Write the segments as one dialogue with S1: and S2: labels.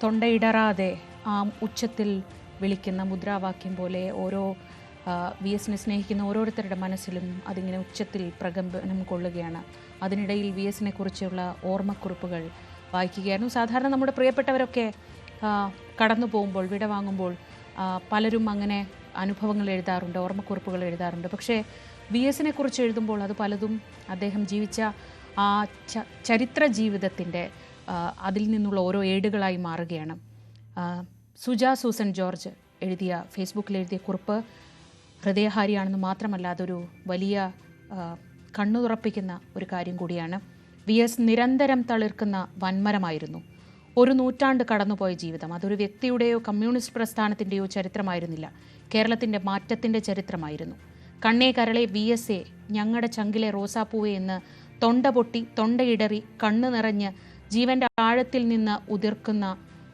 S1: തൊണ്ടയിടറാതെ ആ ഉച്ചത്തിൽ വിളിക്കുന്ന മുദ്രാവാക്യം പോലെ ഓരോ വി എസിനെ സ്നേഹിക്കുന്ന ഓരോരുത്തരുടെ മനസ്സിലും അതിങ്ങനെ ഉച്ചത്തിൽ പ്രകമ്പനം കൊള്ളുകയാണ്. അതിനിടയിൽ വി എസിനെ കുറിച്ചുള്ള ഓർമ്മക്കുറിപ്പുകൾ വായിക്കുകയായിരുന്നു. സാധാരണ നമ്മുടെ പ്രിയപ്പെട്ടവരൊക്കെ കടന്നു പോകുമ്പോൾ, വിട വാങ്ങുമ്പോൾ പലരും അങ്ങനെ അനുഭവങ്ങൾ എഴുതാറുണ്ട്, ഓർമ്മക്കുറിപ്പുകൾ എഴുതാറുണ്ട്. പക്ഷേ വി എസിനെ കുറിച്ച് എഴുതുമ്പോൾ അത് പലതും അദ്ദേഹം ജീവിച്ച ആ ചരിത്ര ജീവിതത്തിൻ്റെ അതിൽ നിന്നുള്ള ഓരോ ഏടുകളായി മാറുകയാണ്. സുജ സൂസൻ ജോർജ് ഫേസ്ബുക്കിൽ എഴുതിയ കുറിപ്പ് ഹൃദയഹാരിയാണെന്ന് മാത്രമല്ല, അതൊരു വലിയ കണ്ണു തുറപ്പിക്കുന്ന ഒരു കാര്യം കൂടിയാണ്. വി എസ് നിരന്തരം തളിർക്കുന്ന വൻമരമായിരുന്നു. ഒരു നൂറ്റാണ്ട് കടന്നുപോയ ജീവിതം അതൊരു വ്യക്തിയുടെയോ കമ്മ്യൂണിസ്റ്റ് പ്രസ്ഥാനത്തിൻ്റെയോ ചരിത്രമായിരുന്നില്ല, കേരളത്തിൻ്റെ മാറ്റത്തിൻ്റെ ചരിത്രമായിരുന്നു. കണ്ണേ കരളെ വി എസ് എ, ഞങ്ങളുടെ ചങ്കിലെ റോസാപ്പൂവെ എന്ന് തൊണ്ട പൊട്ടി, തൊണ്ടയിടറി, കണ്ണു നിറഞ്ഞ് ജീവന്റെ ആഴത്തിൽ നിന്ന് ഉതിർക്കുന്ന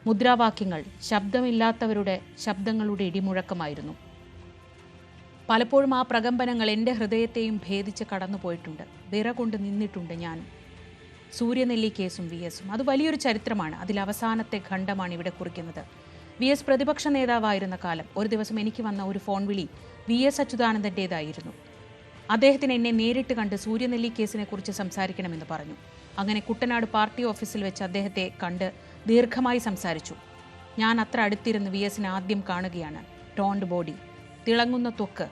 S1: മുദ്രാവാക്യങ്ങൾ ശബ്ദമില്ലാത്തവരുടെ ശബ്ദങ്ങളുടെ ഇടിമുഴക്കമായിരുന്നു. പലപ്പോഴും ആ പ്രകമ്പനങ്ങൾ എൻ്റെ ഹൃദയത്തെയും ഭേദിച്ച് കടന്നുപോയിട്ടുണ്ട്. വിറകൊണ്ട് നിന്നിട്ടുണ്ട് ഞാൻ. സൂര്യനെല്ലി കേസും വി എസും അത് വലിയൊരു ചരിത്രമാണ്. അതിൽ അവസാനത്തെ ഖണ്ഡമാണ് ഇവിടെ കുറിക്കുന്നത്. വി എസ് പ്രതിപക്ഷ നേതാവായിരുന്ന കാലം. ഒരു ദിവസം എനിക്ക് വന്ന ഒരു ഫോൺ വിളി വി എസ് അച്യുതാനന്ദൻ്റേതായിരുന്നു. അദ്ദേഹത്തിന് എന്നെ നേരിട്ട് കണ്ട് സൂര്യനെല്ലി കേസിനെ കുറിച്ച് സംസാരിക്കണമെന്ന് പറഞ്ഞു. അങ്ങനെ കുട്ടനാട് പാർട്ടി ഓഫീസിൽ വെച്ച് അദ്ദേഹത്തെ കണ്ട് ദീർഘമായി സംസാരിച്ചു. ഞാൻ അത്ര അടുത്തിരുന്ന് വി എസിനെ ആദ്യം കാണുകയാണ്. ടോണ്ട് ബോഡി, തിളങ്ങുന്ന ത്വക്ക്,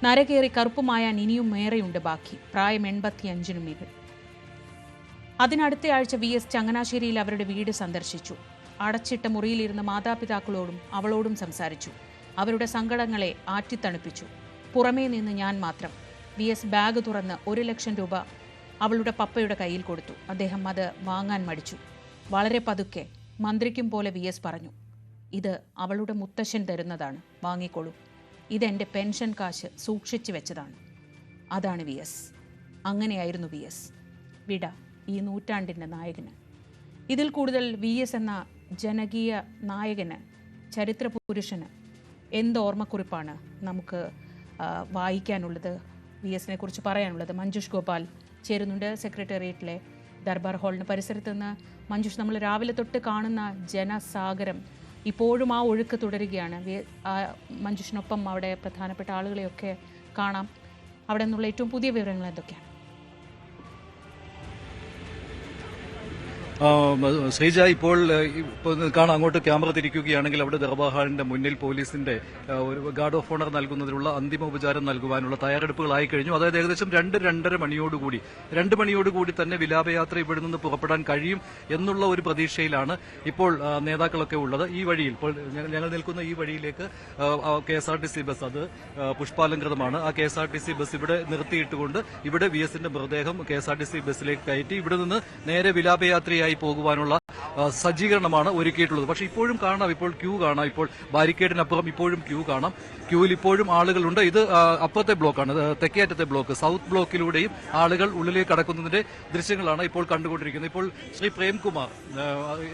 S1: നരകേറി കറുപ്പുമായാൻ ഇനിയും ഏറെയുണ്ട് ബാക്കി. പ്രായം 85 മീകൾ. അതിനടുത്ത ആഴ്ച വി എസ് ചങ്ങനാശ്ശേരിയിൽ അവരുടെ വീട് സന്ദർശിച്ചു. അടച്ചിട്ട മുറിയിലിരുന്ന് മാതാപിതാക്കളോടും അവളോടും സംസാരിച്ചു. അവരുടെ സങ്കടങ്ങളെ ആറ്റിത്തണുപ്പിച്ചു. പുറമേ നിന്ന് ഞാൻ മാത്രം. വി എസ് ബാഗ് തുറന്ന് 1 ലക്ഷം രൂപ അവളുടെ പപ്പയുടെ കയ്യിൽ കൊടുത്തു. അദ്ദേഹം അത് വാങ്ങാൻ മടിച്ചു. വളരെ പതുക്കെ, മന്ത്രിക്കും പോലെ വി എസ് പറഞ്ഞു, ഇത് അവളുടെ മുത്തശ്ശൻ തരുന്നതാണ്, വാങ്ങിക്കോളൂ. ഇതെൻ്റെ പെൻഷൻ കാശ് സൂക്ഷിച്ചു വെച്ചതാണ്. അതാണ് വി എസ്. അങ്ങനെയായിരുന്നു വി എസ്. വിട ഈ നൂറ്റാണ്ടിൻ്റെ നായകന്. ഇതിൽ കൂടുതൽ വി എസ് എന്ന ജനകീയ നായകന്, ചരിത്ര പുരുഷന് എന്ത് ഓർമ്മക്കുറിപ്പാണ് നമുക്ക് വായിക്കാനുള്ളത്, വി എസിനെ കുറിച്ച് പറയാനുള്ളത്? മഞ്ജുഷ് ഗോപാൽ ചേരുന്നുണ്ട് സെക്രട്ടേറിയറ്റിലെ ദർബാർ ഹാളിന് പരിസരത്ത് നിന്ന്. മഞ്ജുഷ്, നമ്മൾ രാവിലെ തൊട്ട് കാണുന്ന ജനസാഗരം ഇപ്പോഴും ആ ഒഴുക്ക് തുടരുകയാണ്. മഞ്ജുഷിനൊപ്പം അവിടെ പ്രധാനപ്പെട്ട ആളുകളെയൊക്കെ കാണാം. അവിടെ നിന്നുള്ള ഏറ്റവും പുതിയ വിവരങ്ങൾ എന്തൊക്കെയാണ്?
S2: ശ്രീജ, ഇപ്പോൾ കാണാം, അങ്ങോട്ട് ക്യാമറ തിരിക്കുകയാണെങ്കിൽ അവിടെ ദർബാർ ഹാളിന്റെ മുന്നിൽ പോലീസിന്റെ ഒരു ഗാർഡ് ഓഫ് ഓണർ നൽകുന്നതിനുള്ള അന്തിമോപചാരം നൽകുവാനുള്ള തയ്യാറെടുപ്പുകളായി കഴിഞ്ഞു. അതായത് ഏകദേശം 2-2:30 മണിയോടുകൂടി തന്നെ വിലാപയാത്ര ഇവിടെ നിന്ന് പുറപ്പെടാൻ കഴിയും എന്നുള്ള ഒരു പ്രതീക്ഷയിലാണ് ഇപ്പോൾ നേതാക്കളൊക്കെ ഉള്ളത്. ഈ വഴിയിൽ, ഇപ്പോൾ ഞങ്ങൾ നിൽക്കുന്ന ഈ വഴിയിലേക്ക് KSRTC ബസ്, അത് പുഷ്പാലങ്കൃതമാണ്. ആ KSRTC ബസ് ഇവിടെ നിർത്തിയിട്ടുകൊണ്ട് ഇവിടെ വി എസിന്റെ മൃതദേഹം KSRTC ബസ്സിലേക്ക് കയറ്റി ഇവിടെ നിന്ന് നേരെ വിലാപയാത്രയായി പോകുവാനുള്ള സജ്ജീകരണമാണ് ഒരുക്കിയിട്ടുള്ളത്. പക്ഷേ ഇപ്പോഴും കാണാം, ഇപ്പോൾ ക്യൂ കാണാം. ഇപ്പോൾ ബാരിക്കേഡിനപ്പുറം ഇപ്പോഴും ക്യൂ കാണാം. ക്യൂവിൽ ഇപ്പോഴും ആളുകളുണ്ട്. ഇത് അപ്പുറത്തെ ബ്ലോക്കാണ്, തെക്കേയറ്റത്തെ ബ്ലോക്ക്. സൗത്ത് ബ്ലോക്കിലൂടെയും ആളുകൾ ഉള്ളിലേക്ക് കടക്കുന്നതിന്റെ ദൃശ്യങ്ങളാണ് ഇപ്പോൾ കണ്ടുകൊണ്ടിരിക്കുന്നത്. ഇപ്പോൾ ശ്രീ പ്രേംകുമാർ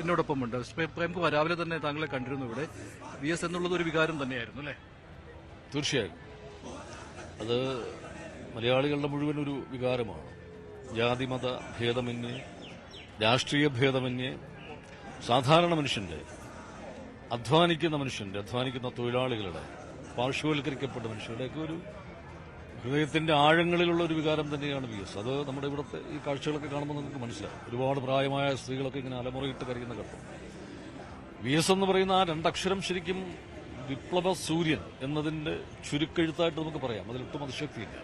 S2: എന്നോടൊപ്പമുണ്ട്. ശ്രീ പ്രേംകുമാർ, രാവിലെ തന്നെ താങ്കളെ കണ്ടിരുന്നു ഇവിടെ. വി എസ് എന്നുള്ളത് ഒരു വികാരം തന്നെയായിരുന്നു അല്ലേ?
S3: തീർച്ചയായും അത് മലയാളികളുടെ മുഴുവൻ ഒരു വികാരമാണ്. ജാതിമത ഭേദമന്യേ, രാഷ്ട്രീയ ഭേദമന്യേ, സാധാരണ മനുഷ്യന്റെ, അധ്വാനിക്കുന്ന തൊഴിലാളികളുടെ, പാർശ്വവൽക്കരിക്കപ്പെട്ട മനുഷ്യരുടെയൊക്കെ ഒരു ഹൃദയത്തിന്റെ ആഴങ്ങളിലുള്ള ഒരു വികാരം തന്നെയാണ് വി എസ്. അത് നമ്മുടെ ഇവിടുത്തെ ഈ കാഴ്ചകളൊക്കെ കാണുമ്പോൾ നമുക്ക് മനസ്സിലാവും. ഒരുപാട് പ്രായമായ സ്ത്രീകളൊക്കെ ഇങ്ങനെ അലമുറയിട്ട് കരയുന്ന ഘട്ടം. വി എസ് എന്ന് പറയുന്ന ആ 2 അക്ഷരം ശരിക്കും വിപ്ലവ സൂര്യൻ എന്നതിന്റെ ചുരുക്കെഴുത്തായിട്ട് നമുക്ക് പറയാം. അതിലൊട്ടും അതിശക്തിയില്ല.